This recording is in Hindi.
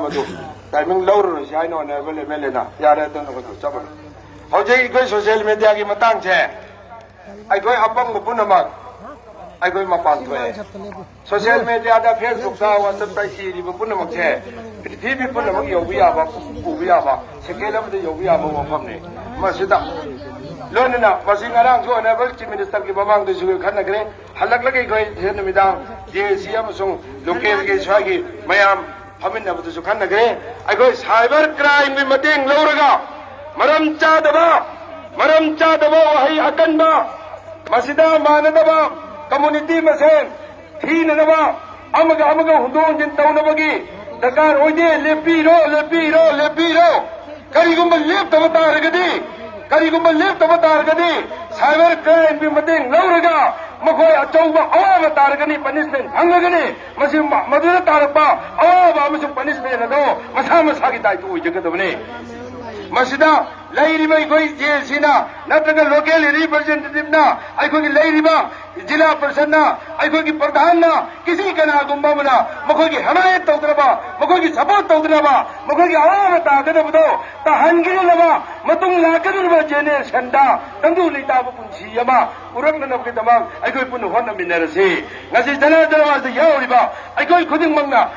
मधु टाइमिंग लौर जाय नो ने बेले बेले ना यारे तो नो चबन हौजे कोई सोशल मीडिया की मतंग छे आई कोई अपंग पुनमक आई कोई मपान थोए सोशल मीडिया दा फेसबुक दा व्हाट्सएप दा सी पुनमक छे पृथ्वी पुनमक योबिया बा उबिया बा सेकेल अमदे योबिया बा मफमने मसिदा लोनना मसिंग अरांग जो अनेबल चीफ मिनिस्टर की ममांग दे जुगे खनगरे हलक लगे कोई जेनमिदां जेसी अमसुंग लोकल के स्वागी मयाम हमिन नबदु खनगरे अखोई साइबर क्राइम की मतेंग लौरगा मरम चादबा वही अकनबा मसिदा मानदबा कम्युनिटी मसेन थीनदबा अमगा हुंदों जिन तौनबगी दरकार होइदे लेपीरो करिगुम लेप्तब तारगदी साइबर क्राइम की मतेंग लौरगा मखोय अचौबा अवाब तारगनी पनिशमेंट फंगगनी मसि मदुदा तारपा अवाब अमसु पनिशमेंट अदो मसा मसागी दायित्व ओइजगदबने मसिदा लैरिबा कोई जेसीना नत्रगा लोकल रिप्रेजेंटेटिव ना अखोगी लैरिबा जिला परिषद ना अखोगी प्रधान ना किसी कना गुंबामना मखोगी हमायत तौद्रबा मखोगी सपोर्ट तौद्रबा मखोगी अवाब तागदबदो तहनगिरलबा मतुंग लाकदुरबा जेनरेशन दा तंदु लेताब पुंसी यमा उरंगनबगे दमक अखोई पुन होनमिनरसे ngasi जनार्दन वास यावरिबा अखोई खुदिंग मंगना